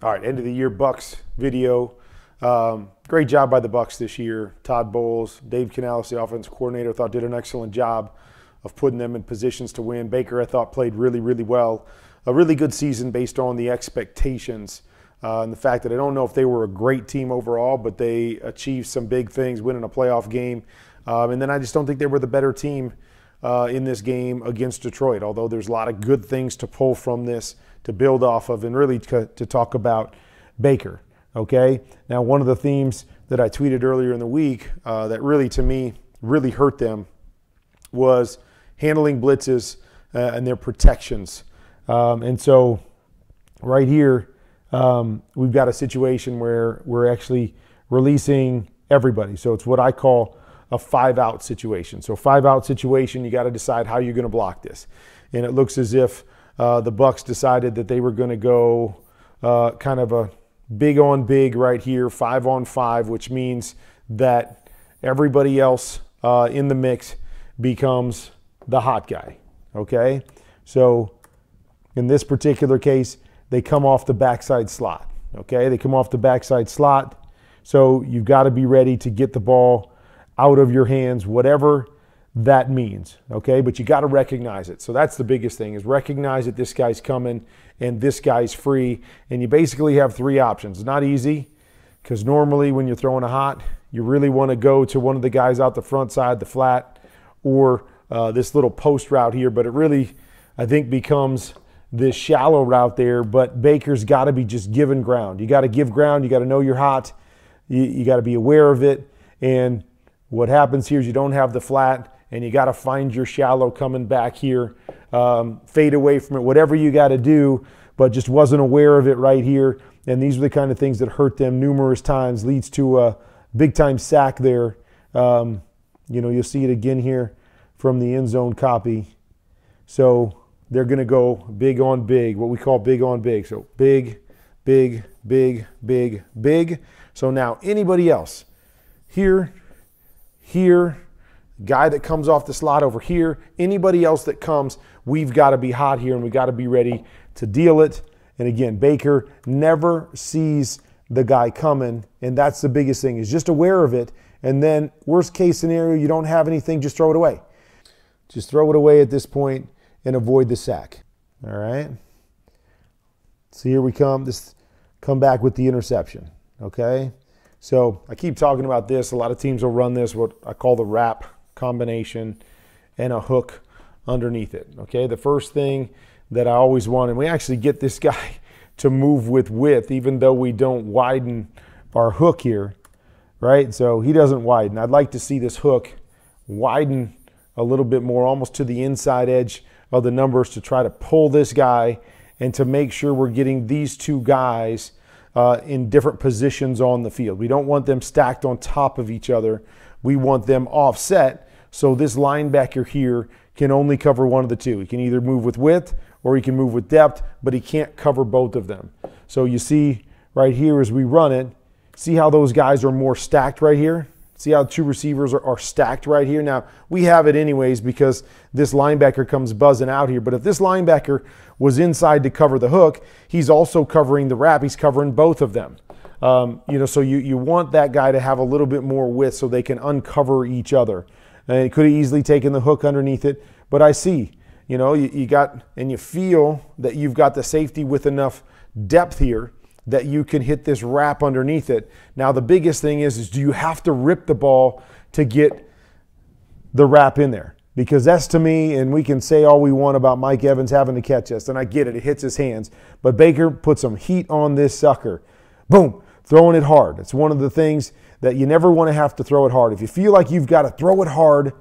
All right, end of the year Bucs video. Great job by the Bucs this year. Todd Bowles, Dave Canales, the offensive coordinator, thought did an excellent job of putting them in positions to win. Baker, I thought, played really, really well. A really good season based on the expectations and the fact that I don't know if they were a great team overall, but they achieved some big things, winning a playoff game. And then I just don't think they were the better team in this game against Detroit, although there's a lot of good things to pull from this to build off of and really to talk about Baker, okay? Now, one of the themes that I tweeted earlier in the week that really, to me, really hurt them was handling blitzes and their protections. And so right here, we've got a situation where we're actually releasing everybody. So it's what I call a 5-out situation. So 5-out situation, you got to decide how you're going to block this. And it looks as if the Bucs decided that they were going to go kind of a big on big right here, 5-on-5, which means that everybody else in the mix becomes the hot guy, okay? So in this particular case, they come off the backside slot, okay? They come off the backside slot, so you've got to be ready to get the ball out of your hands, whatever that means, okay? But you got to recognize it. So that's the biggest thing, is recognize that this guy's coming and this guy's free, and you basically have 3 options. It's not easy, because normally when you're throwing a hot, you really want to go to one of the guys out the front side, the flat, or this little post route here, but it really, I think, becomes this shallow route there. But Baker's got to be just giving ground. You got to give ground. You got to know you're hot. You got to be aware of it. And what happens here is you don't have the flat, and you got to find your shallow coming back here, fade away from it, whatever you got to do, but just wasn't aware of it right here. And these are the kind of things that hurt them numerous times, leads to a big-time sack there. You know, you'll see it again here from the end zone copy. So they're going to go big on big, what we call big on big. So big, big, big, big, big. So now anybody else here, guy that comes off the slot over here, anybody else that comes, we've got to be hot here and we've got to be ready to deal it. And again, Baker never sees the guy coming, and that's the biggest thing, is just aware of it. And then worst case scenario, you don't have anything, just throw it away. Just throw it away at this point and avoid the sack. All right. So here we come. This come back with the interception. Okay. So I keep talking about this. A lot of teams will run this, what I call the wrap combination, and a hook underneath it. Okay. The first thing that I always want, and we actually get this guy to move with width, even though we don't widen our hook here, right? So he doesn't widen. I'd like to see this hook widen a little bit more, almost to the inside edge of the numbers, to try to pull this guy and to make sure we're getting these 2 guys in different positions on the field. We don't want them stacked on top of each other. We want them offset, so this linebacker here can only cover one of the 2. He can either move with width or he can move with depth, but he can't cover both of them. So you see right here as we run it, see how those guys are more stacked right here? See how 2 receivers are stacked right here? Now, we have it anyways because this linebacker comes buzzing out here. But if this linebacker was inside to cover the hook, he's also covering the wrap. He's covering both of them. You know, so you want that guy to have a little bit more width so they can uncover each other. And he could have easily taken the hook underneath it. But I see, you know, you got, and you feel that you've got the safety with enough depth here that you can hit this wrap underneath it. Now, the biggest thing is do you have to rip the ball to get the wrap in there? Because that's, to me, and we can say all we want about Mike Evans having to catch us, and I get it, it hits his hands, but Baker put some heat on this sucker. Boom, throwing it hard. It's one of the things that you never want to have to throw it hard. If you feel like you've got to throw it hard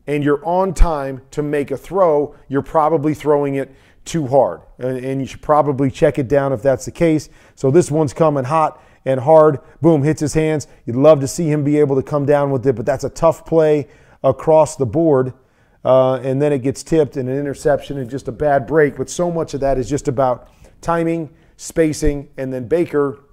and you're on time to make a throw, you're probably throwing it too hard. And you should probably check it down if that's the case. So this one's coming hot and hard. Boom, hits his hands. You'd love to see him be able to come down with it, but that's a tough play across the board. And then it gets tipped and an interception and just a bad break. But so much of that is just about timing, spacing, and then Baker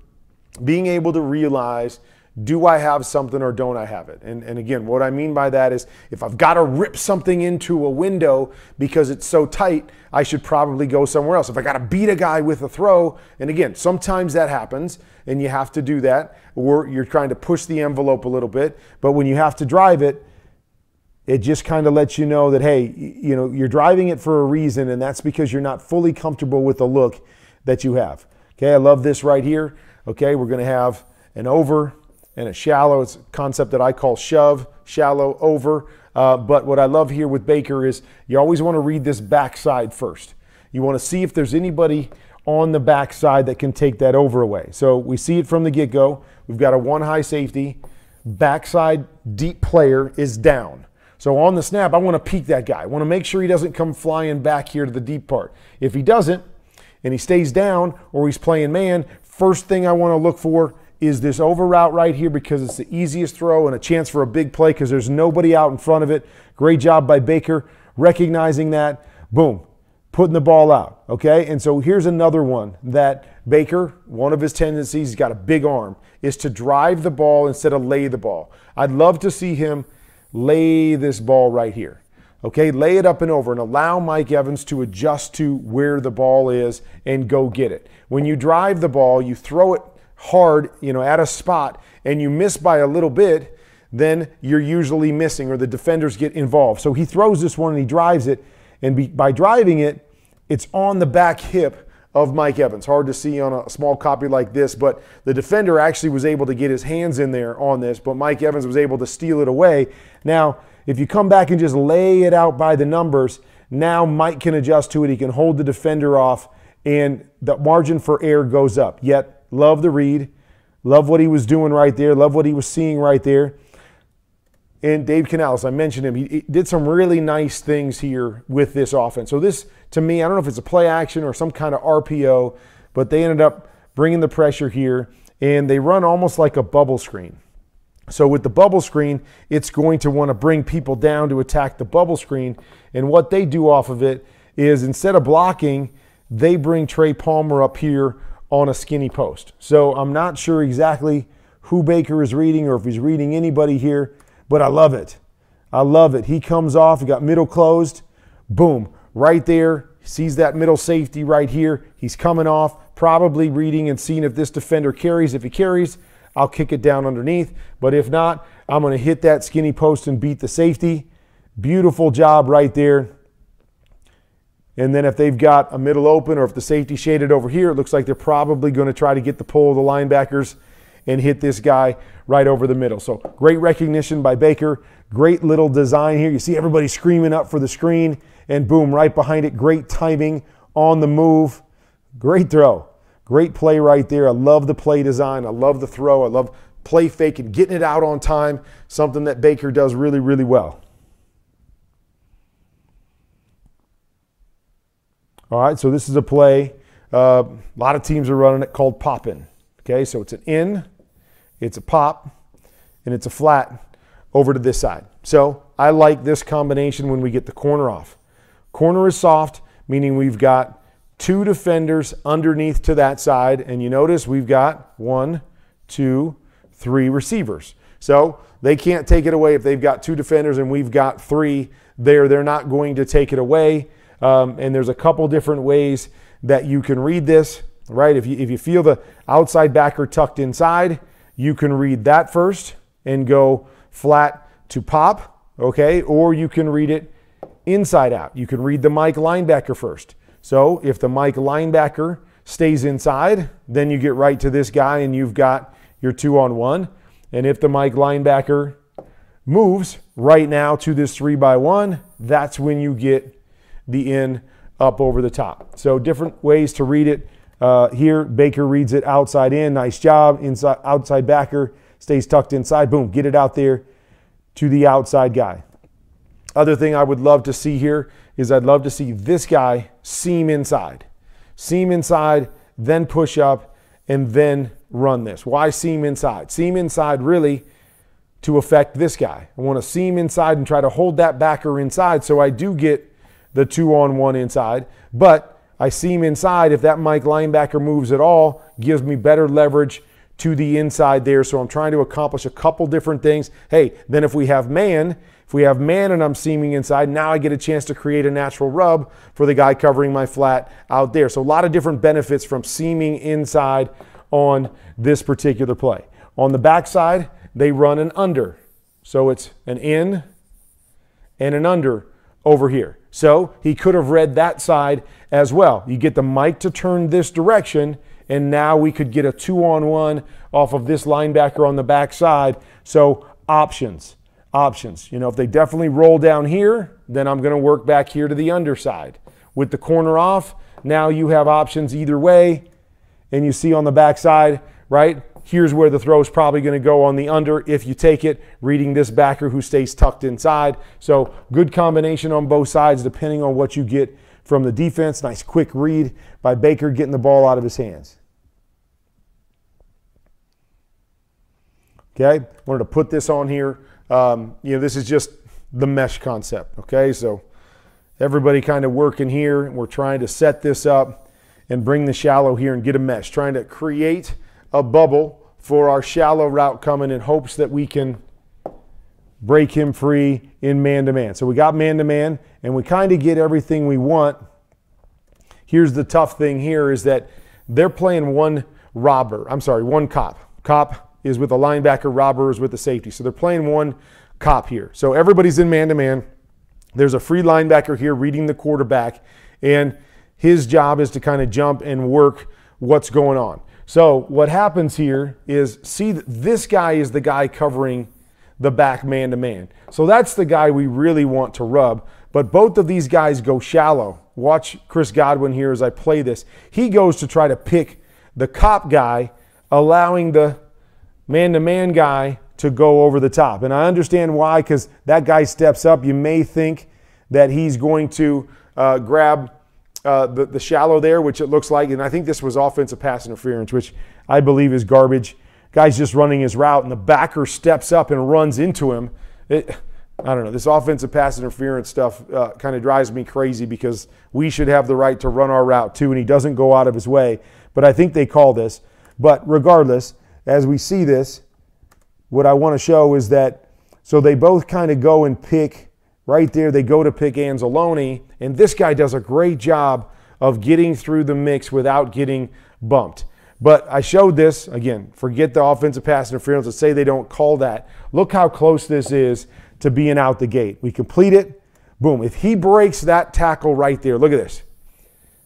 being able to realize Do I have something or don't I have it? And again, what I mean by that is if I've got to rip something into a window because it's so tight, I should probably go somewhere else. If I got to beat a guy with a throw, and again, sometimes that happens and you have to do that, or you're trying to push the envelope a little bit, but when you have to drive it, it just kind of lets you know that, hey, you know, you're driving it for a reason, and that's because you're not fully comfortable with the look that you have. Okay, I love this right here. Okay, we're going to have an over and a shallow. It's a concept that I call shove, shallow, over. But what I love here with Baker is you always want to read this backside first. You want to see if there's anybody on the backside that can take that over away. So we see it from the get-go. We've got a one high safety. Backside deep player is down. So on the snap, I want to peek that guy. I want to make sure he doesn't come flying back here to the deep part. If he doesn't, and he stays down or he's playing man, first thing I want to look for is this over route right here because it's the easiest throw and a chance for a big play because there's nobody out in front of it. Great job by Baker recognizing that. Boom, putting the ball out, okay? And so here's another one that Baker, one of his tendencies, he's got a big arm, is to drive the ball instead of lay the ball. I'd love to see him lay this ball right here. Okay, lay it up and over and allow Mike Evans to adjust to where the ball is and go get it. When you drive the ball, you throw it hard, you know, at a spot and you miss by a little bit, then you're usually missing or the defenders get involved. So he throws this one and he drives it, and by driving it, it's on the back hip of Mike Evans. Hard to see on a small copy like this, but the defender actually was able to get his hands in there on this, but Mike Evans was able to steal it away. Now, if you come back and just lay it out by the numbers, now Mike can adjust to it. He can hold the defender off, and the margin for error goes up. Yet, love the read. Love what he was doing right there. Love what he was seeing right there. And Dave Canales, I mentioned him. He did some really nice things here with this offense. So this, to me, I don't know if it's a play action or some kind of RPO, but they ended up bringing the pressure here, and they run almost like a bubble screen. So with the bubble screen, it's going to want to bring people down to attack the bubble screen. And what they do off of it is instead of blocking, they bring Trey Palmer up here on a skinny post. So I'm not sure exactly who Baker is reading or if he's reading anybody here, but I love it. I love it. He comes off, he got middle closed, boom, right there. Sees that middle safety right here. He's coming off, probably reading and seeing if this defender carries. If he carries, I'll kick it down underneath. But if not, I'm going to hit that skinny post and beat the safety. Beautiful job right there. And then if they've got a middle open or if the safety shaded over here, it looks like they're probably going to try to get the pull of the linebackers and hit this guy right over the middle. So great recognition by Baker. Great little design here. You see everybody screaming up for the screen, and boom, right behind it. Great timing on the move. Great throw. Great play right there. I love the play design. I love the throw. I love play fake and getting it out on time, something that Baker does really, really well. All right, so this is a play. A lot of teams are running it called poppin'. Okay, so it's an in, it's a pop, and it's a flat over to this side. So I like this combination when we get the corner off. Corner is soft, meaning we've got two defenders underneath to that side, and you notice we've got 1, 2, 3 receivers. So they can't take it away if they've got two defenders and we've got 3 there. They're not going to take it away. And there's a couple different ways that you can read this, right? If you feel the outside backer tucked inside, you can read that first and go flat to pop, okay? Or you can read it inside out. You can read the Mike linebacker first. So if the Mike linebacker stays inside, then you get right to this guy and you've got your 2-on-1. And if the Mike linebacker moves right now to this 3-by-1, that's when you get the in up over the top. So different ways to read it. Here, Baker reads it outside in. Nice job. Inside, outside backer stays tucked inside. Boom, get it out there to the outside guy. Other thing I would love to see here is I'd love to see this guy seam inside. Seam inside, then push up, and then run this. Why seam inside? Seam inside really to affect this guy. I want to seam inside and try to hold that backer inside so I do get the 2-on-1 inside, but I seam inside. If that Mike linebacker moves at all, gives me better leverage to the inside there. So I'm trying to accomplish a couple different things. Hey, then if we have man and I'm seaming inside, now I get a chance to create a natural rub for the guy covering my flat out there. So a lot of different benefits from seaming inside on this particular play. On the backside, they run an under. So it's an in and an under over here. So he could have read that side as well. You get the mic to turn this direction, and now we could get a 2-on-1 off of this linebacker on the backside. So options. You know, if they definitely roll down here, then I'm going to work back here to the underside. With the corner off, now you have options either way. And you see on the backside, right? Here's where the throw is probably going to go on the under if you take it, reading this backer who stays tucked inside. So good combination on both sides depending on what you get from the defense. Nice quick read by Baker getting the ball out of his hands. Okay, wanted to put this on here. You know, this is just the mesh concept, okay? So everybody kind of working here. We're trying to set this up and bring the shallow here and get a mesh, trying to create a bubble for our shallow route coming in hopes that we can break him free in man-to-man. So we got man-to-man, and we kind of get everything we want. Here's the tough thing here is that they're playing one cop. Cop is with a linebacker, robber is with the safety. So they're playing one cop here. So everybody's in man-to-man. There's a free linebacker here reading the quarterback, and his job is to kind of jump and work what's going on. So what happens here is, see, this guy is the guy covering the back man-to-man. So that's the guy we really want to rub. But both of these guys go shallow. Watch Chris Godwin here as I play this. He goes to try to pick the cop guy, allowing the man-to-man guy to go over the top. And I understand why, because that guy steps up. You may think that he's going to grab the shallow there, which it looks like. And I think this was offensive pass interference, which I believe is garbage. Guy's just running his route, and the backer steps up and runs into him. I don't know. This offensive pass interference stuff kind of drives me crazy because we should have the right to run our route too, and he doesn't go out of his way. But I think they call this. But regardless, as we see this, what I want to show is that, so they both kind of go and pick right there. They go to pick Anzalone, and this guy does a great job of getting through the mix without getting bumped. But I showed this, again, forget the offensive pass interference. Let's say they don't call that. Look how close this is to being out the gate. We complete it. Boom. If he breaks that tackle right there, look at this.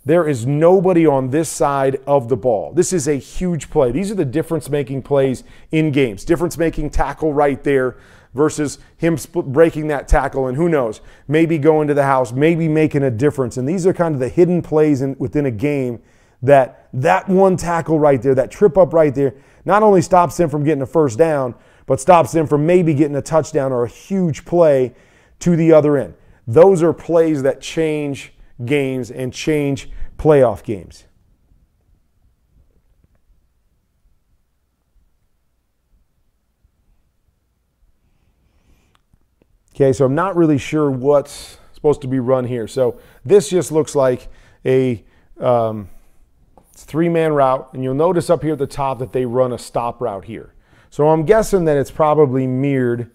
There is nobody on this side of the ball. This is a huge play. These are the difference-making plays in games. Difference-making tackle right there versus him breaking that tackle, and who knows, maybe going to the house, maybe making a difference. And these are kind of the hidden plays within a game that one tackle right there, that trip up right there, not only stops them from getting a first down, but stops them from maybe getting a touchdown or a huge play to the other end. Those are plays that change games and change playoff games. Okay, so I'm not really sure what's supposed to be run here. So this just looks like a three-man route, and you'll notice up here at the top that they run a stop route here. So I'm guessing that it's probably mirrored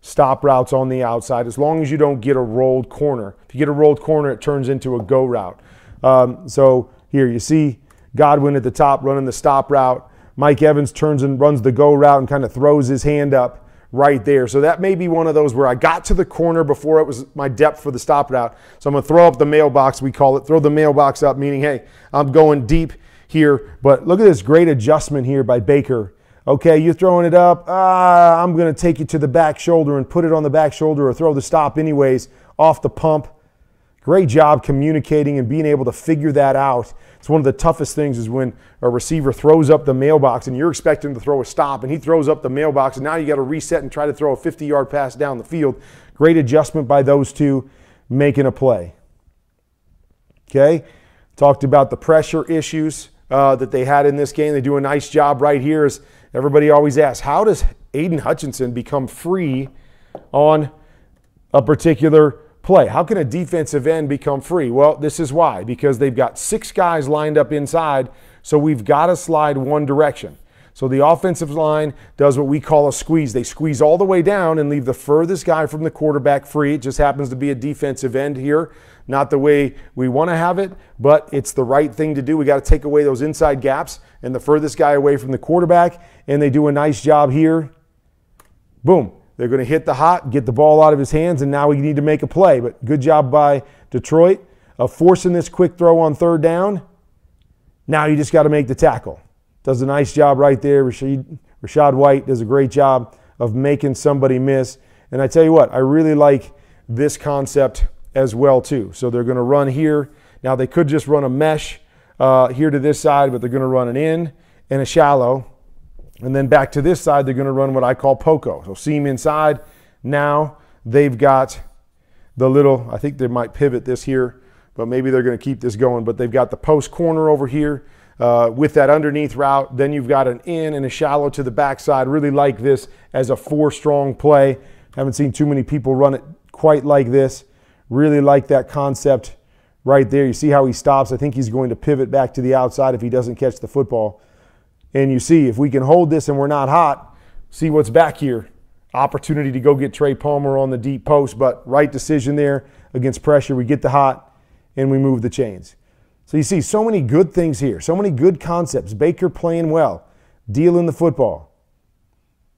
stop routes on the outside, as long as you don't get a rolled corner. If you get a rolled corner, it turns into a go route. So here you see Godwin at the top running the stop route. Mike Evans turns and runs the go route and kind of throws his hand up right there. So that may be one of those where I got to the corner before it was my depth for the stop route. So I'm going to throw up the mailbox, we call it. Throw the mailbox up, meaning, hey, I'm going deep here. But look at this great adjustment here by Baker. Okay, you're throwing it up. I'm going to take you to the back shoulder and put it on the back shoulder or throw the stop anyways off the pump. Great job communicating and being able to figure that out. It's one of the toughest things is when a receiver throws up the mailbox and you're expecting to throw a stop and he throws up the mailbox and now you got to reset and try to throw a 50-yard pass down the field. Great adjustment by those two making a play. Okay, talked about the pressure issues that they had in this game. They do a nice job right here. As everybody always asks, how does Aiden Hutchinson become free on a particular play? How can a defensive end become free? Well, this is why. Because they've got 6 guys lined up inside, so we've got to slide one direction. So the offensive line does what we call a squeeze. They squeeze all the way down and leave the furthest guy from the quarterback free. It just happens to be a defensive end here. Not the way we want to have it, but it's the right thing to do. We got to take away those inside gaps and the furthest guy away from the quarterback, and they do a nice job here. Boom. They're going to hit the hot, get the ball out of his hands, and now we need to make a play. But good job by Detroit of forcing this quick throw on third down. Now you just got to make the tackle. Does a nice job right there. Rashad White does a great job of making somebody miss. And I tell you what, I really like this concept as well too. So they're going to run here. Now they could just run a mesh here to this side, but they're going to run an in and a shallow. And then back to this side, they're going to run what I call poco. So seam inside. Now they've got the little, I think they might pivot this here, but maybe they're going to keep this going. But they've got the post corner over here with that underneath route. Then you've got an in and a shallow to the backside. Really like this as a 4-strong play. Haven't seen too many people run it quite like this. Really like that concept right there. You see how he stops. I think he's going to pivot back to the outside if he doesn't catch the football. And you see, if we can hold this and we're not hot, see what's back here. Opportunity to go get Trey Palmer on the deep post, but right decision there against pressure. We get the hot and we move the chains. So you see so many good things here, so many good concepts. Baker playing well, dealing the football.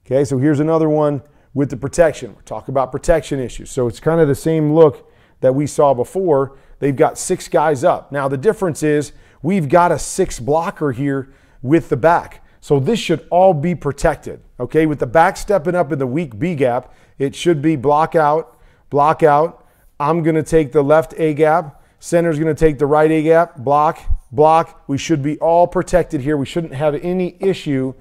Okay, so here's another one with the protection. We're talking about protection issues. So it's kind of the same look that we saw before. They've got 6 guys up. Now the difference is we've got a 6 blocker here with the back. So this should all be protected. Okay, with the back stepping up in the weak B gap, it should be block out, block out. I'm going to take the left A gap. Center's going to take the right A gap, block, block. We should be all protected here. We shouldn't have any issue.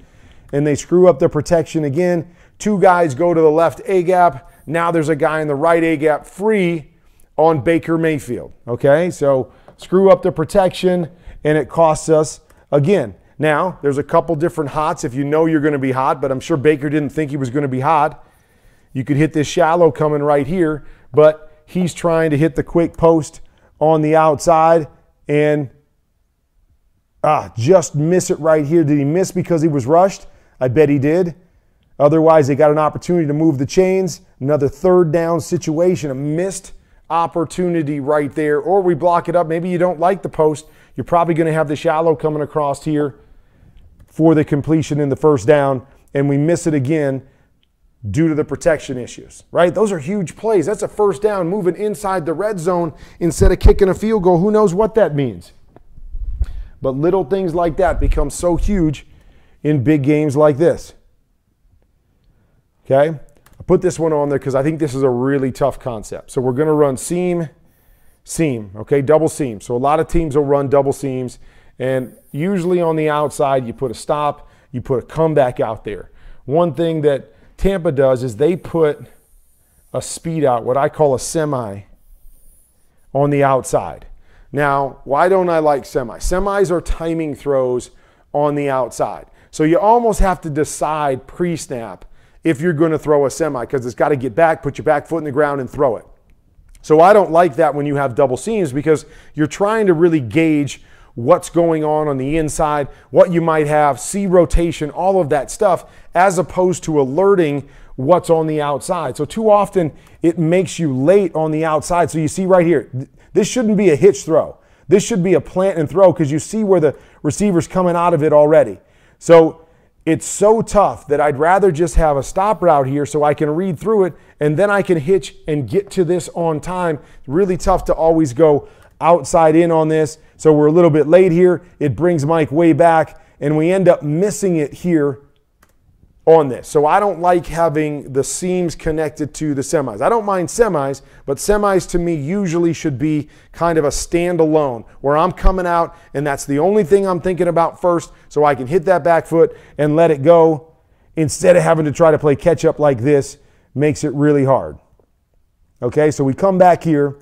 And they screw up the protection again. 2 guys go to the left A gap. Now there's a guy in the right A gap free on Baker Mayfield. Okay, so screw up the protection and it costs us again. Now, there's a couple different hots if you know you're going to be hot, but I'm sure Baker didn't think he was going to be hot. You could hit this shallow coming right here, but he's trying to hit the quick post on the outside and just miss it right here. Did he miss because he was rushed? I bet he did. Otherwise, they got an opportunity to move the chains. Another third down situation, a missed opportunity right there. Or we block it up. Maybe you don't like the post. You're probably going to have the shallow coming across here for the completion in the first down, and we miss it again due to the protection issues, right? Those are huge plays. That's a first down moving inside the red zone instead of kicking a field goal. Who knows what that means? But little things like that become so huge in big games like this. Okay? I put this one on there because I think this is a really tough concept. So we're going to run seam, seam, okay, double seam. So a lot of teams will run double seams, and usually on the outside you put a stop, you put a comeback out there. One thing that Tampa does is they put a speed out, what I call a semi, on the outside. Now, why don't I like semis? Semis are timing throws on the outside. So you almost have to decide pre-snap if you're going to throw a semi, because it's got to get back, put your back foot in the ground and throw it. So I don't like that when you have double seams, because you're trying to really gauge what's going on the inside, what you might have, see rotation, all of that stuff, as opposed to alerting what's on the outside. So too often it makes you late on the outside. So you see right here, this shouldn't be a hitch throw. This should be a plant and throw, because you see where the receiver's coming out of it already. So it's so tough that I'd rather just have a stop route here so I can read through it and then I can hitch and get to this on time. It's really tough to always go outside in on this. So we're a little bit late here. It brings Mike way back and we end up missing it here on this. So I don't like having the seams connected to the semis. I don't mind semis, but semis to me usually should be kind of a standalone where I'm coming out and that's the only thing I'm thinking about first, so I can hit that back foot and let it go instead of having to try to play catch up like this. Makes it really hard. Okay, so we come back here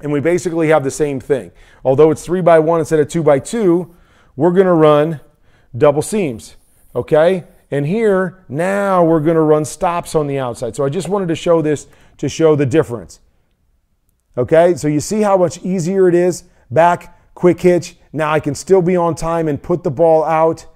and we basically have the same thing. Although it's 3x1 instead of 2x2, we're going to run double seams. Okay? And here, now we're going to run stops on the outside. So I just wanted to show this to show the difference. Okay, so you see how much easier it is? Back, quick hitch. Now I can still be on time and put the ball out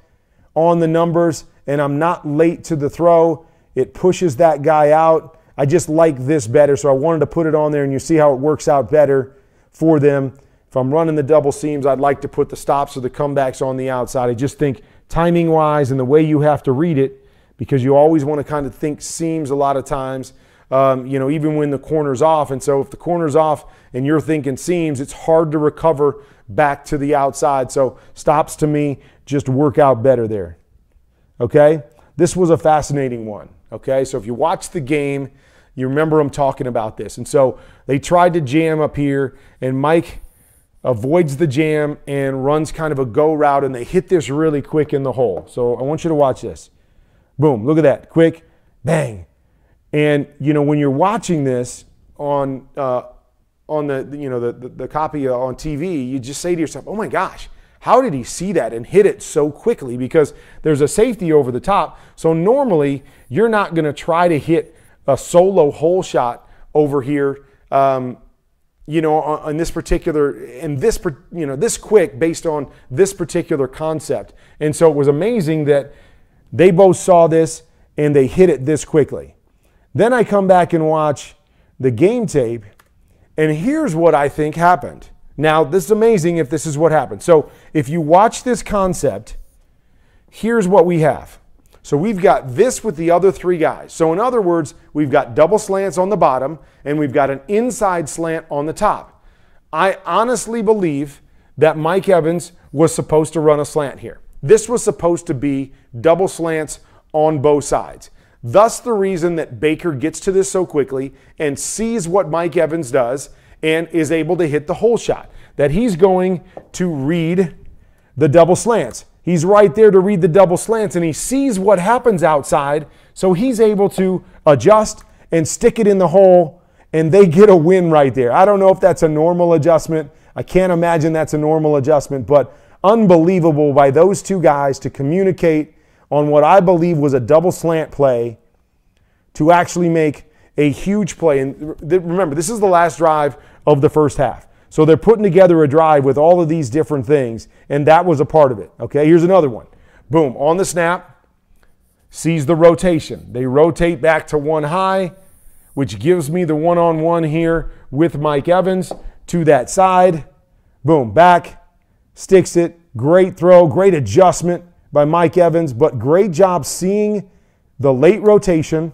on the numbers and I'm not late to the throw, it pushes that guy out. I just like this better, so I wanted to put it on there, and you see how it works out better for them. If I'm running the double seams, I'd like to put the stops or the comebacks on the outside. I just think timing-wise and the way you have to read it, because you always want to kind of think seams a lot of times, even when the corner's off. And so if the corner's off and you're thinking seams, it's hard to recover back to the outside. So stops to me just work out better there. Okay? This was a fascinating one. Okay? So if you watch the game, you remember them talking about this. And so they tried to jam up here, and Mike avoids the jam and runs kind of a go route, and they hit this really quick in the hole. So I want you to watch this. Boom, look at that, quick, bang. And, when you're watching this on the copy on TV, you just say to yourself, oh my gosh, how did he see that and hit it so quickly? Because there's a safety over the top. So normally you're not going to try to hit a solo hole shot over here, on this particular, and this quick based on this particular concept. And so it was amazing that they both saw this and they hit it this quickly. Then I come back and watch the game tape, and here's what I think happened. Now, this is amazing if this is what happened. So if you watch this concept, here's what we have. So we've got this with the other three guys. So in other words, we've got double slants on the bottom, and we've got an inside slant on the top. I honestly believe that Mike Evans was supposed to run a slant here. This was supposed to be double slants on both sides. Thus the reason that Baker gets to this so quickly and sees what Mike Evans does and is able to hit the hole shot. That he's going to read the double slants. He's right there to read the double slants, and he sees what happens outside, so he's able to adjust and stick it in the hole, and they get a win right there. I don't know if that's a normal adjustment. I can't imagine that's a normal adjustment, but unbelievable by those two guys to communicate on what I believe was a double slant play to actually make a huge play. And remember, this is the last drive of the first half. So they're putting together a drive with all of these different things, and that was a part of it. Okay, here's another one. Boom, on the snap, sees the rotation. They rotate back to one high, which gives me the one-on-one here with Mike Evans to that side. Boom, back, sticks it. Great throw, great adjustment by Mike Evans, but great job seeing the late rotation.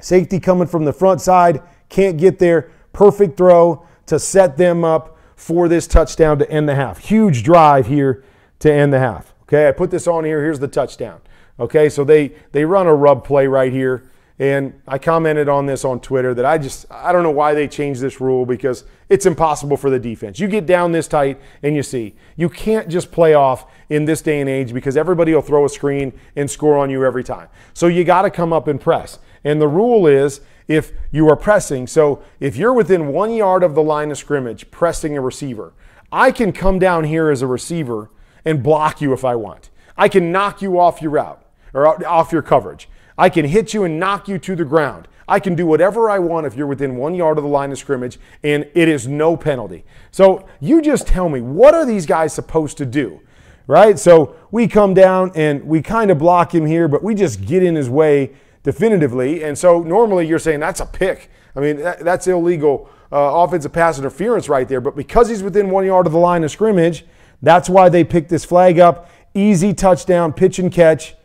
Safety coming from the front side, can't get there. Perfect throw to set them up for this touchdown to end the half. Huge drive here to end the half. Okay, I put this on here. Here's the touchdown. Okay, so they run a rub play right here. And I commented on this on Twitter that I don't know why they changed this rule, because it's impossible for the defense. You get down this tight and you can't just play off in this day and age, because everybody will throw a screen and score on you every time. So you got to come up and press. And the rule is if you are pressing, so if you're within 1 yard of the line of scrimmage pressing a receiver, I can come down here as a receiver and block you if I want. I can knock you off your route or off your coverage. I can hit you and knock you to the ground. I can do whatever I want if you're within 1 yard of the line of scrimmage, and it is no penalty. So you just tell me, what are these guys supposed to do, right? So we come down and we kind of block him here, but we just get in his way definitively. And so normally you're saying that's a pick. I mean, that's illegal offensive pass interference right there. But because he's within 1 yard of the line of scrimmage, that's why they picked this flag up. Easy touchdown, pitch and catch.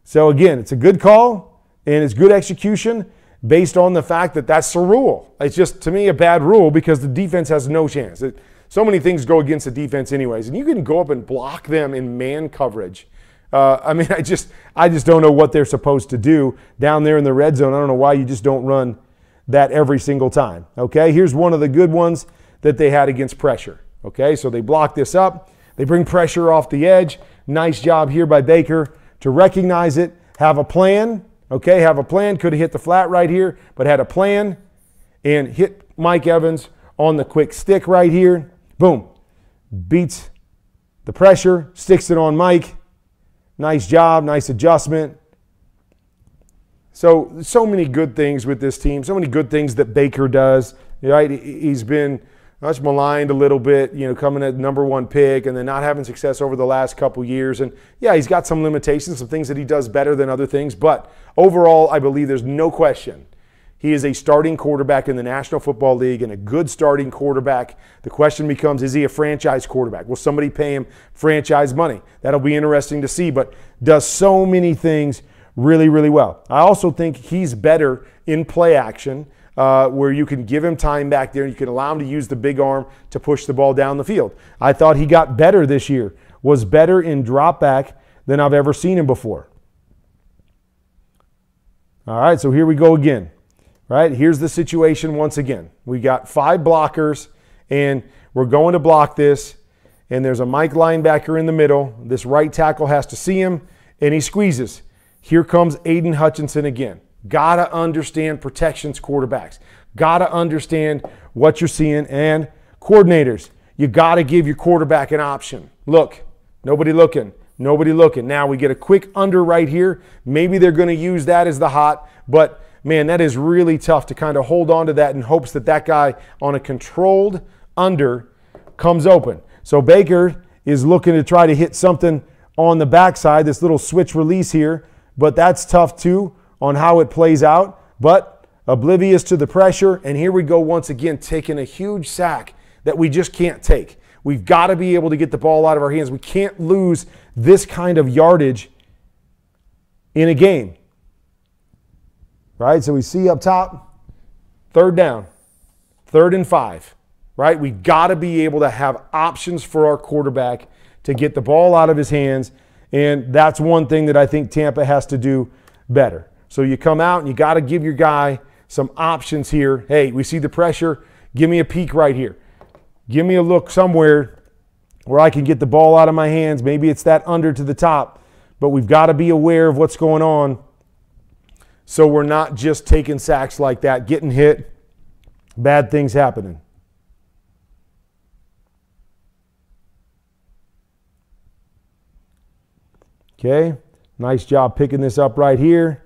So again, it's a good call and it's good execution based on the fact that that's the rule. It's just, to me, a bad rule because the defense has no chance. So many things go against the defense anyways, and you can go up and block them in man coverage. I just don't know what they're supposed to do down there in the red zone. I don't know why you just don't run that every single time. Okay, here's one of the good ones that they had against pressure. Okay, so they block this up. They bring pressure off the edge. Nice job here by Baker to recognize it, have a plan. Okay, have a plan. Could have hit the flat right here, but had a plan and hit Mike Evans on the quick stick right here. Boom. Beats the pressure, sticks it on Mike. Nice job, nice adjustment. So many good things with this team. So many good things that Baker does. Right? He's been much maligned a little bit, coming at #1 pick and then not having success over the last couple years. And yeah, he's got some limitations, some things that he does better than other things. But overall, I believe there's no question he is a starting quarterback in the National Football League and a good starting quarterback. The question becomes, is he a franchise quarterback? Will somebody pay him franchise money? That'll be interesting to see, but does so many things really, really well. I also think he's better in play action, where you can give him time back there and you can allow him to use the big arm to push the ball down the field. I thought he got better this year, was better in drop back than I've ever seen him before. All right, so here we go again. Right, here's the situation once again. We got 5 blockers, and we're going to block this, and there's a Mike linebacker in the middle. This right tackle has to see him, and he squeezes. Here comes Aiden Hutchinson again. Got to understand protections, quarterbacks. Got to understand what you're seeing, and coordinators, you got to give your quarterback an option. Look, nobody looking. Nobody looking. Now we get a quick under right here. Maybe they're going to use that as the hot, but man, that is really tough to kind of hold on to that in hopes that that guy on a controlled under comes open. So Baker is looking to try to hit something on the backside, this little switch release here, but that's tough too on how it plays out, but oblivious to the pressure. And here we go once again, taking a huge sack that we just can't take. We've got to be able to get the ball out of our hands. We can't lose this kind of yardage in a game. Right, so we see up top, 3rd down, 3rd and 5, right? We've got to be able to have options for our quarterback to get the ball out of his hands, and that's one thing that I think Tampa has to do better. So you come out and you got to give your guy some options here. Hey, we see the pressure. Give me a peek right here. Give me a look somewhere where I can get the ball out of my hands. Maybe it's that under to the top, but we've got to be aware of what's going on, so we're not just taking sacks like that, getting hit, bad things happening. Okay, nice job picking this up right here.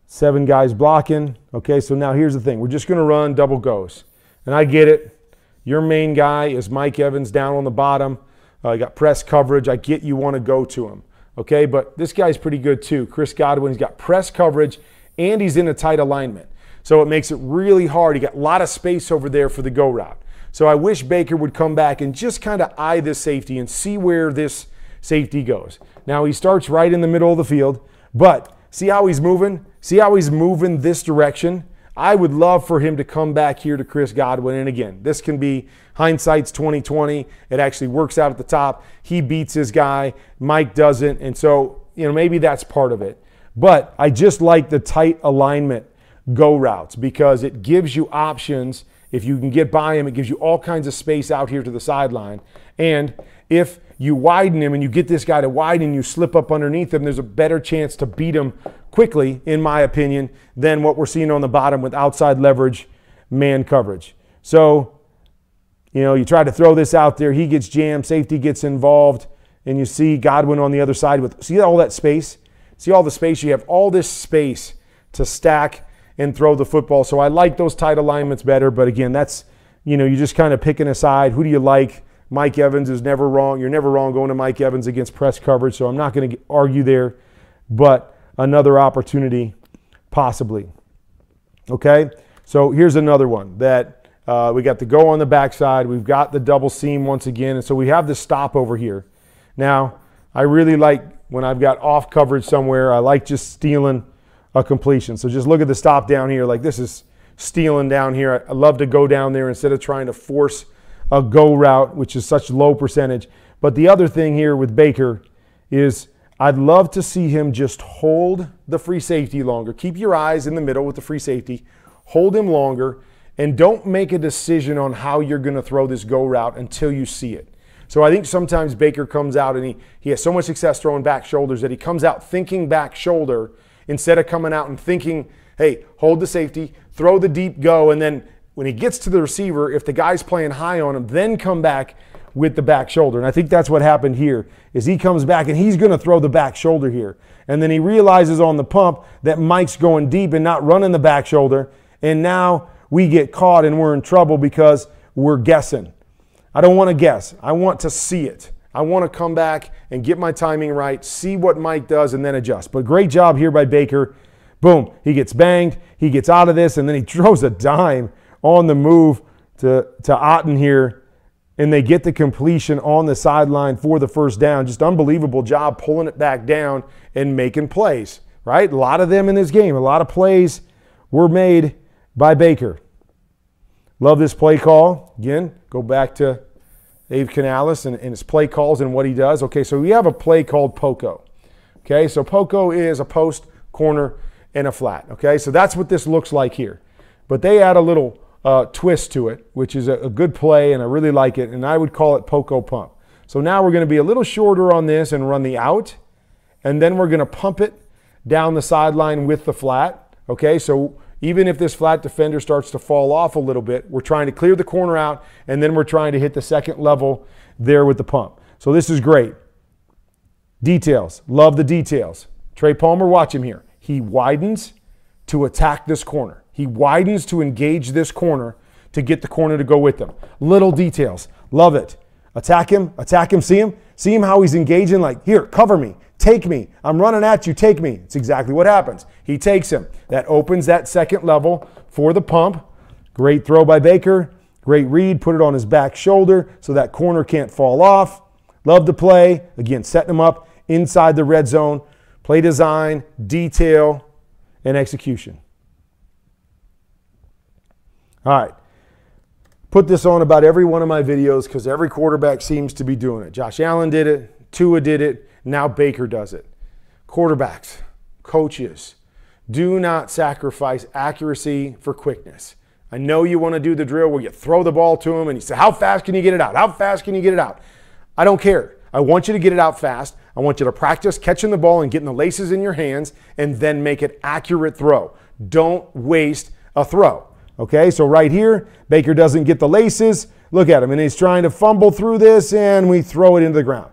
7 guys blocking. Okay, so now here's the thing. We're just going to run double goes. And I get it. Your main guy is Mike Evans down on the bottom. You got press coverage. I get you want to go to him. Okay, but this guy's pretty good too. Chris Godwin, he's got press coverage and he's in a tight alignment. So it makes it really hard. You got a lot of space over there for the go route. So I wish Baker would come back and just kind of eye this safety and see where this safety goes. Now he starts right in the middle of the field, but see how he's moving? See how he's moving this direction? I would love for him to come back here to Chris Godwin. And again, this can be hindsight's 20/20. It actually works out at the top. He beats his guy. Mike doesn't. And so, maybe that's part of it. But I just like the tight alignment go routes because it gives you options. If you can get by him, it gives you all kinds of space out here to the sideline. And if you widen him and you get this guy to widen and you slip up underneath him, there's a better chance to beat him quickly, in my opinion, than what we're seeing on the bottom with outside leverage, man coverage. So, you try to throw this out there. He gets jammed. Safety gets involved. And you see Godwin on the other side with, see all that space? See all the space? You have all this space to stack and throw the football. So I like those tight alignments better. But again, that's, you're just kind of picking a side. Who do you like? Mike Evans is never wrong. You're never wrong going to Mike Evans against press coverage. So I'm not going to argue there. But another opportunity, possibly. Okay? So here's another one that we got the go on the backside. We've got the double seam once again. And so we have the stop over here. Now, I really like when I've got off coverage somewhere, I like just stealing a completion. So just look at the stop down here. Like this is stealing down here. I love to go down there instead of trying to force a go route, which is such low percentage. But the other thing here with Baker is I'd love to see him just hold the free safety longer. Keep your eyes in the middle with the free safety. Hold him longer and don't make a decision on how you're going to throw this go route until you see it. So I think sometimes Baker comes out and he has so much success throwing back shoulders that he comes out thinking back shoulder instead of coming out and thinking, hey, hold the safety, throw the deep go, and then when he gets to the receiver, if the guy's playing high on him, then come back with the back shoulder. And I think that's what happened here, is he comes back and he's going to throw the back shoulder here. And then he realizes on the pump that Mike's going deep and not running the back shoulder. And now we get caught and we're in trouble because we're guessing. I don't want to guess. I want to see it. I want to come back and get my timing right, see what Mike does, and then adjust. But great job here by Baker. Boom, he gets banged, he gets out of this, and then he throws a dime on the move to Otten here, and they get the completion on the sideline for the first down. Just unbelievable job pulling it back down and making plays, right? A lot of them in this game. A lot of plays were made by Baker. Love this play call. Again, go back to Dave Canales and his play calls and what he does. Okay, so we have a play called Poco. Okay, so Poco is a post, corner, and a flat. Okay, so that's what this looks like here. But they add a little twist to it, which is a good play, and I really like it, and I would call it Poco pump. So now we're going to be a little shorter on this and run the out, and then we're going to pump it down the sideline with the flat. Okay, so even if this flat defender starts to fall off a little bit, we're trying to clear the corner out, and then we're trying to hit the second level there with the pump. So this is great. Details. Love the details. Trey Palmer, watch him here. He widens to attack this corner. He widens to engage this corner to get the corner to go with them. Little details. Love it. Attack him, see him? See him how he's engaging, like, here, cover me, take me. I'm running at you, take me. It's exactly what happens. He takes him. That opens that second level for the pump. Great throw by Baker. Great read, put it on his back shoulder so that corner can't fall off. Love the play. Again, setting him up inside the red zone. Play design, detail, and execution. All right. Put this on about every one of my videos because every quarterback seems to be doing it. Josh Allen did it. Tua did it. Now Baker does it. Quarterbacks, coaches, do not sacrifice accuracy for quickness. I know you want to do the drill where you throw the ball to him and you say, how fast can you get it out? How fast can you get it out? I don't care. I want you to get it out fast. I want you to practice catching the ball and getting the laces in your hands and then make an accurate throw. Don't waste a throw. Okay, so right here, Baker doesn't get the laces. Look at him, and he's trying to fumble through this, and we throw it into the ground.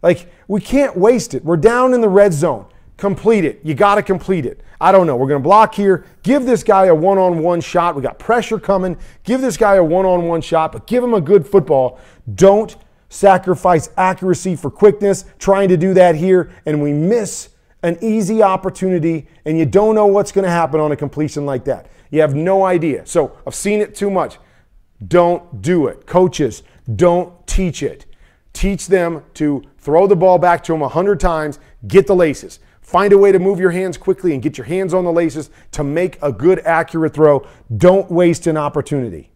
Like, we can't waste it. We're down in the red zone. Complete it. You got to complete it. I don't know. We're going to block here. Give this guy a one-on-one shot. We got pressure coming. Give this guy a one-on-one shot, but give him a good football. Don't sacrifice accuracy for quickness. Trying to do that here, and we miss an easy opportunity, and you don't know what's going to happen on a completion like that. You have no idea. So I've seen it too much. Don't do it. Coaches, don't teach it. Teach them to throw the ball back to them 100 times, get the laces. Find a way to move your hands quickly and get your hands on the laces to make a good, accurate throw. Don't waste an opportunity.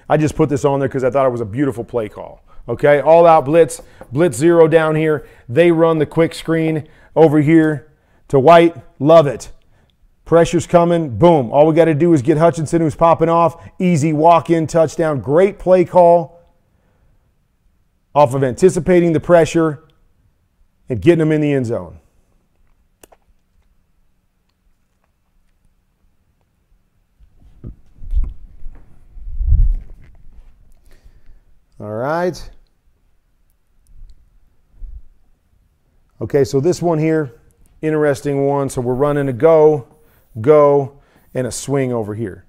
I just put this on there because I thought it was a beautiful play call. Okay, all out blitz, blitz zero down here. They run the quick screen over here to White. Love it. Pressure's coming. Boom. All we got to do is get Hutchinson, who's popping off. Easy walk-in touchdown. Great play call off of anticipating the pressure and getting them in the end zone. All right. Okay, so this one here, interesting one. So we're running a go, and a swing over here.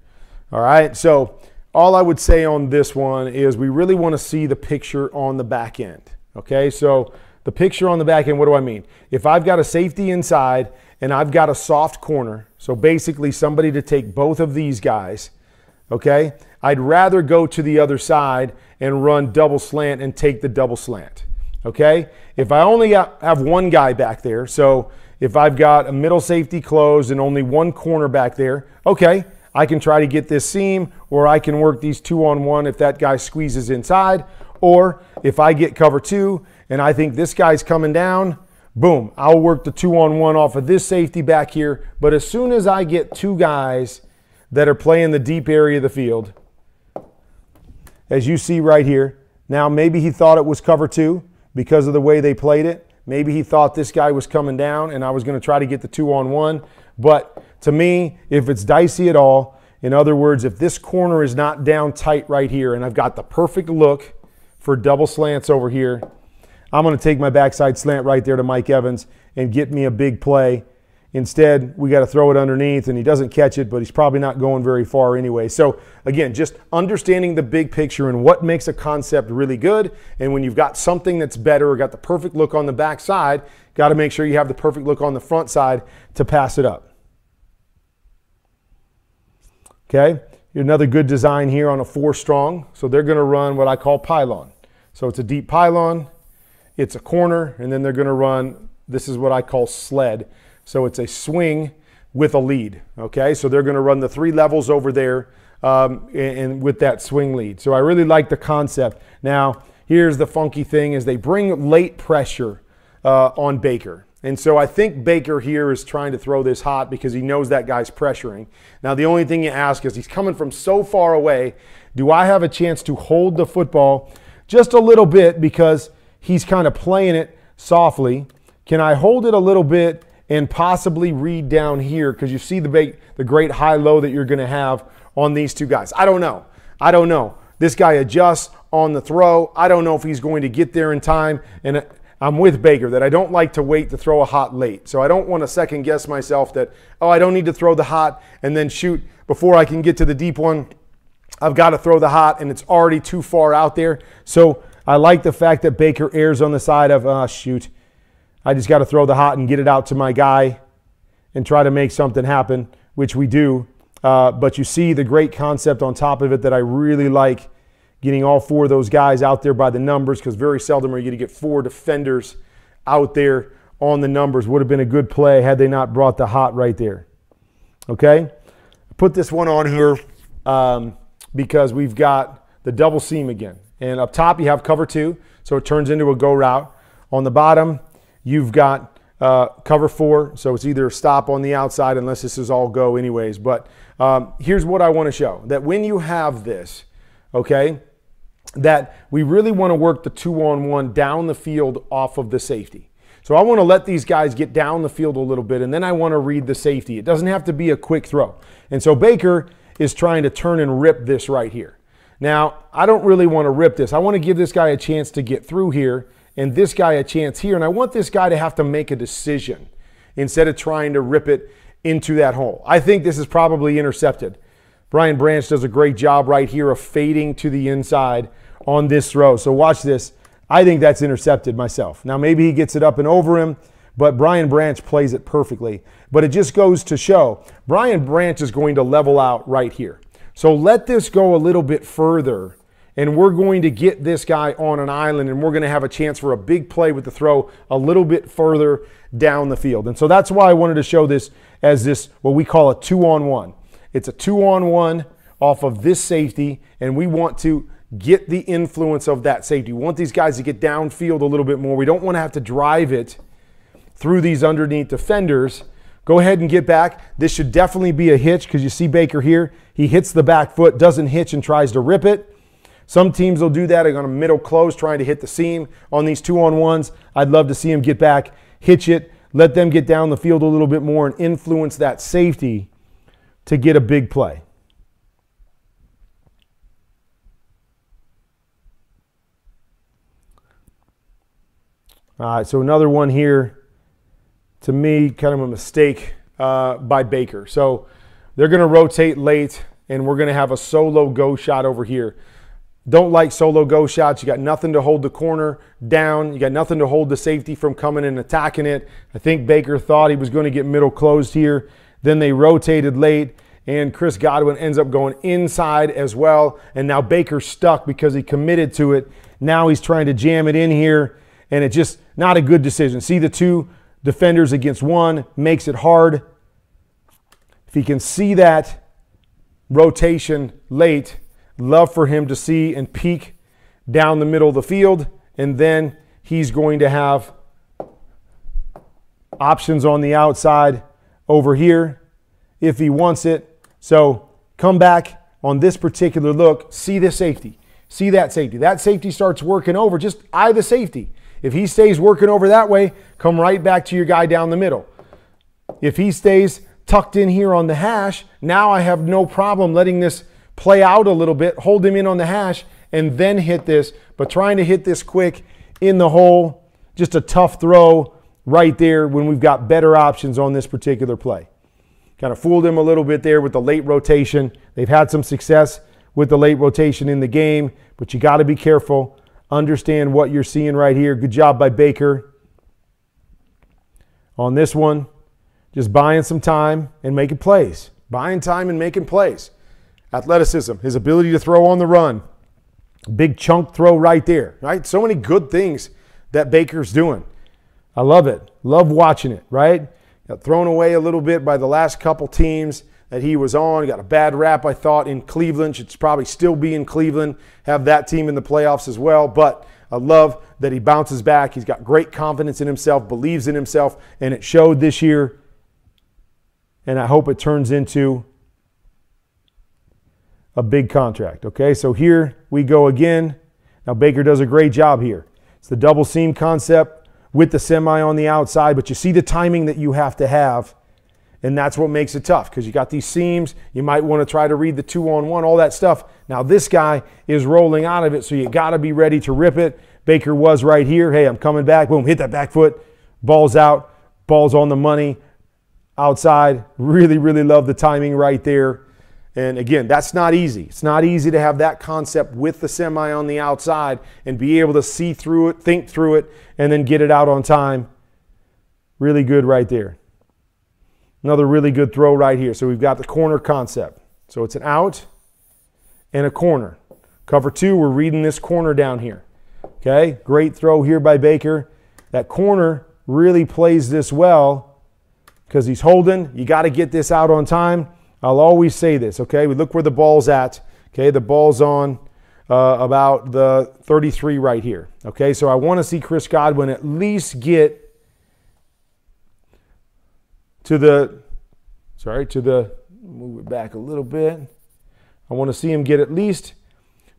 All right, so all I would say on this one is we really want to see the picture on the back end. Okay, so the picture on the back end, what do I mean? If I've got a safety inside and I've got a soft corner, so basically somebody to take both of these guys, okay, I'd rather go to the other side and run double slant and take the double slant. Okay, if I only have one guy back there, so if I've got a middle safety closed and only one corner back there, okay, I can try to get this seam, or I can work these 2-on-1 if that guy squeezes inside, or if I get cover 2 and I think this guy's coming down, boom, I'll work the 2-on-1 off of this safety back here. But as soon as I get two guys that are playing the deep area of the field, as you see right here, now maybe he thought it was cover 2 because of the way they played it. Maybe he thought this guy was coming down and I was going to try to get the 2-on-1. But to me, if it's dicey at all, in other words, if this corner is not down tight right here and I've got the perfect look for double slants over here, I'm going to take my backside slant right there to Mike Evans and get me a big play Instead, we got to throw it underneath, and he doesn't catch it, but he's probably not going very far anyway. So again, just understanding the big picture and what makes a concept really good. And when you've got something that's better or got the perfect look on the back side, got to make sure you have the perfect look on the front side to pass it up. Okay, another good design here on a 4 strong. So they're going to run what I call pylon. So it's a deep pylon, it's a corner, and then they're going to run, this is what I call sled. So it's a swing with a lead, okay? So they're going to run the 3 levels over there and with that swing lead. So I really like the concept. Now, here's the funky thing is they bring late pressure on Baker. And so I think Baker here is trying to throw this hot because he knows that guy's pressuring. Now, the only thing you ask is he's coming from so far away, do I have a chance to hold the football just a little bit because he's kind of playing it softly? Can I hold it a little bit and possibly read down here because you see the great high-low that you're going to have on these 2 guys? I don't know. I don't know. This guy adjusts on the throw. I don't know if he's going to get there in time. And I'm with Baker that I don't like to wait to throw a hot late. So I don't want to second guess myself that, oh, I don't need to throw the hot and then shoot before I can get to the deep one. I've got to throw the hot and it's already too far out there. So I like the fact that Baker errs on the side of, shoot, I just got to throw the hot and get it out to my guy and try to make something happen, which we do. But you see the great concept on top of it that I really like, getting all 4 of those guys out there by the numbers because very seldom are you going to get 4 defenders out there on the numbers. Would have been a good play had they not brought the hot right there. Okay? Put this one on here because we've got the double seam again. And up top you have cover 2, so it turns into a go route. On the bottom, you've got cover 4, so it's either stop on the outside unless this is all go anyways. But here's what I want to show, that when you have this, okay, that we really want to work the 2-on-1 down the field off of the safety. So I want to let these guys get down the field a little bit, and then I want to read the safety. It doesn't have to be a quick throw. And so Baker is trying to turn and rip this right here. Now, I don't really want to rip this. I want to give this guy a chance to get through here and this guy a chance here. And I want this guy to have to make a decision instead of trying to rip it into that hole. I think this is probably intercepted. Brian Branch does a great job right here of fading to the inside on this throw. So watch this. I think that's intercepted myself. Now maybe he gets it up and over him, but Brian Branch plays it perfectly. But it just goes to show Brian Branch is going to level out right here. So let this go a little bit further, and we're going to get this guy on an island, and we're going to have a chance for a big play with the throw a little bit further down the field. And so that's why I wanted to show this as this, what we call a 2-on-1. It's a 2-on-1 off of this safety, and we want to get the influence of that safety. We want these guys to get downfield a little bit more. We don't want to have to drive it through these underneath defenders. Go ahead and get back. This should definitely be a hitch because you see Baker here. He hits the back foot, doesn't hitch, and tries to rip it. Some teams will do that. They're going to middle close, trying to hit the seam on these 2-on-1s. I'd love to see him get back, hitch it, let them get down the field a little bit more and influence that safety to get a big play. All right, so another one here, to me, kind of a mistake by Baker. So they're going to rotate late, and we're going to have a solo go shot over here. Don't like solo go shots. You got nothing to hold the corner down. You got nothing to hold the safety from coming and attacking it. I think Baker thought he was going to get middle closed here. Then they rotated late, and Chris Godwin ends up going inside as well. And now Baker's stuck because he committed to it. Now he's trying to jam it in here, and it's just not a good decision. See the two defenders against one, makes it hard. If he can see that rotation late, love for him to see and peek down the middle of the field, and then he's going to have options on the outside over here if he wants it. So come back on this particular look, see the safety, see that safety. That safety starts working over, just eye the safety. If he stays working over that way, come right back to your guy down the middle. If he stays tucked in here on the hash, now I have no problem letting this play out a little bit, hold him in on the hash, and then hit this. But trying to hit this quick in the hole, just a tough throw right there when we've got better options on this particular play. Kind of fooled him a little bit there with the late rotation. They've had some success with the late rotation in the game, but you got to be careful. Understand what you're seeing right here. Good job by Baker on this one. Just buying some time and making plays. Buying time and making plays. Athleticism, his ability to throw on the run. Big chunk throw right there, right? So many good things that Baker's doing. I love it. Love watching it, right? Got thrown away a little bit by the last couple teams that he was on. Got a bad rap, I thought, in Cleveland. Should probably still be in Cleveland. Have that team in the playoffs as well. But I love that he bounces back. He's got great confidence in himself, believes in himself, and it showed this year. And I hope it turns into a big contract. Okay, so here we go again. Now Baker does a great job here. It's the double seam concept with the semi on the outside, but you see the timing that you have to have, and that's what makes it tough because you got these seams. You might want to try to read the 2-on-1, all that stuff. Now this guy is rolling out of it, so you got to be ready to rip it. Baker was right here. Hey, I'm coming back. Boom, hit that back foot. Ball's out. Ball's on the money. Outside. Really, really love the timing right there. And again, that's not easy. It's not easy to have that concept with the semi on the outside and be able to see through it, think through it, and then get it out on time. Really good right there. Another really good throw right here. So we've got the corner concept. So it's an out and a corner. Cover two, we're reading this corner down here. Okay, great throw here by Baker. That corner really plays this well because he's holding. You got to get this out on time. I'll always say this, okay? We look where the ball's at. Okay, the ball's on about the 33 right here. Okay, so I want to see Chris Godwin at least get to the, move it back a little bit. I want to see him get at least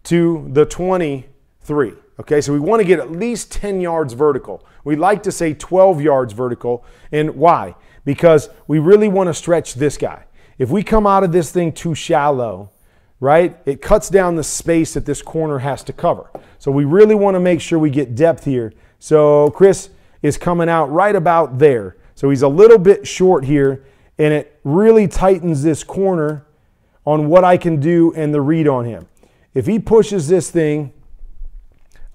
to the 23. Okay, so we want to get at least 10 yards vertical. We like to say 12 yards vertical. And why? Because we really want to stretch this guy. If we come out of this thing too shallow, right, it cuts down the space that this corner has to cover. So we really want to make sure we get depth here. So Chris is coming out right about there. So he's a little bit short here, and it really tightens this corner on what I can do and the read on him. If he pushes this thing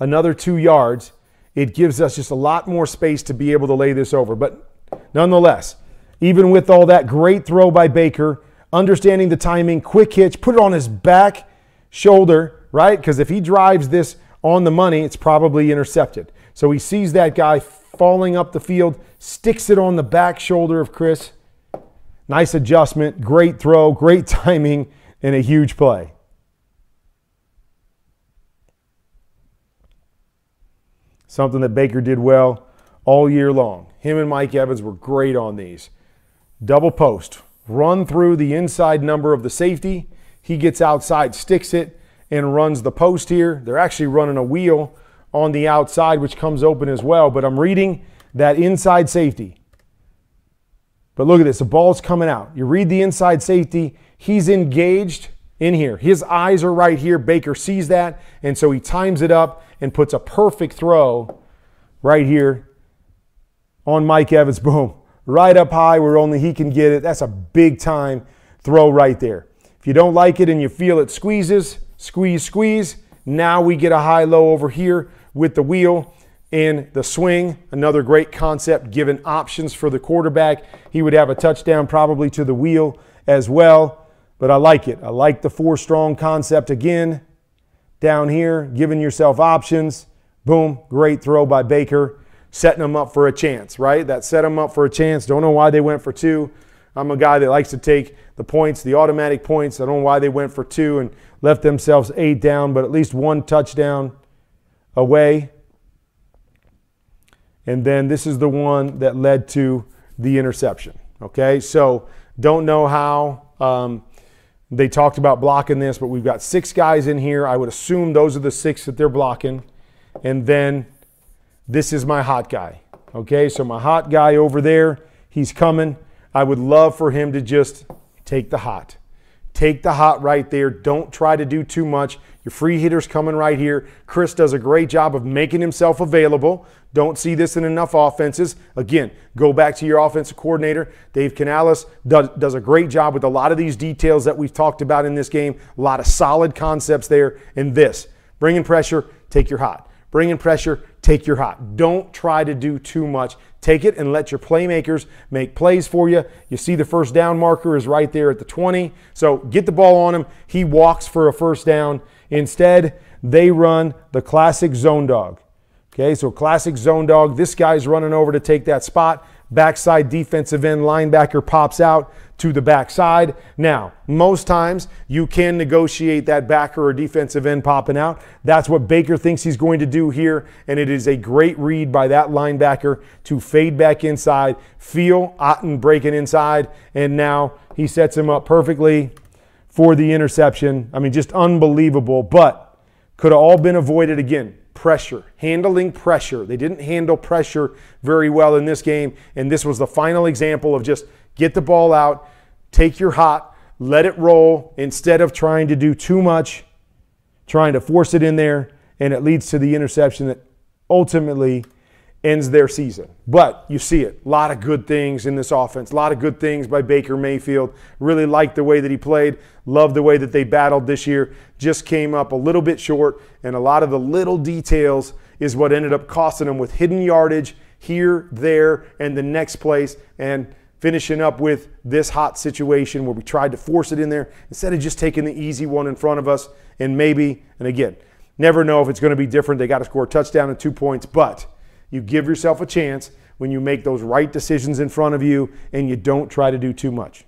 another 2 yards, it gives us just a lot more space to be able to lay this over. But nonetheless, even with all that, great throw by Baker, understanding the timing, quick hitch, put it on his back shoulder, right? Because if he drives this on the money, it's probably intercepted. So he sees that guy falling up the field, sticks it on the back shoulder of Chris. Nice adjustment, great throw, great timing, and a huge play. Something that Baker did well all year long. Him and Mike Evans were great on these. Double post, run through the inside number of the safety. He gets outside, sticks it, and runs the post here. They're actually running a wheel on the outside, which comes open as well. But I'm reading that inside safety. But look at this, the ball's coming out. You read the inside safety. He's engaged in here. His eyes are right here. Baker sees that, and so he times it up and puts a perfect throw right here on Mike Evans. Boom. Right up high where only he can get it. That's a big time throw right there. If you don't like it and you feel it squeezes, squeeze, squeeze. Now we get a high-low over here with the wheel and the swing. Another great concept, given options for the quarterback. He would have a touchdown probably to the wheel as well, but I like it. I like the 4-strong concept again. Down here, giving yourself options. Boom, great throw by Baker. Setting them up for a chance, right? That set them up for a chance. Don't know why they went for 2. I'm a guy that likes to take the points, the automatic points. I don't know why they went for 2 and left themselves 8 down, but at least 1 touchdown away. And then this is the one that led to the interception, okay? So don't know how they talked about blocking this, but we've got 6 guys in here. I would assume those are the 6 that they're blocking. And then this is my hot guy, okay? So my hot guy over there, he's coming. I would love for him to just take the hot. Take the hot right there. Don't try to do too much. Your free hitter's coming right here. Chris does a great job of making himself available. Don't see this in enough offenses. Again, go back to your offensive coordinator. Dave Canales does a great job with a lot of these details that we've talked about in this game. A lot of solid concepts there. And this, bring in pressure, take your hot. Bring in pressure, take your hot. Don't try to do too much. Take it and let your playmakers make plays for you. You see the first down marker is right there at the 20. So get the ball on him. He walks for a first down. Instead, they run the classic zone dog. Okay, so classic zone dog. This guy's running over to take that spot. Backside defensive end linebacker pops out to the backside. Now, most times you can negotiate that backer or defensive end popping out. That's what Baker thinks he's going to do here, and it is a great read by that linebacker to fade back inside, feel Otten breaking inside, and now he sets him up perfectly for the interception. I mean, just unbelievable, but could have all been avoided again. Pressure, handling pressure. They didn't handle pressure very well in this game, and this was the final example of just get the ball out, take your hot, let it roll instead of trying to do too much, trying to force it in there, and it leads to the interception that ultimately ends their season. But you see it. A lot of good things in this offense. A lot of good things by Baker Mayfield. Really liked the way that he played. Loved the way that they battled this year. Just came up a little bit short, and a lot of the little details is what ended up costing them with hidden yardage here, there, and the next place, and finishing up with this hot situation where we tried to force it in there instead of just taking the easy one in front of us. And maybe, and again, never know if it's going to be different. They got to score a touchdown and 2 points, but you give yourself a chance when you make those right decisions in front of you and you don't try to do too much.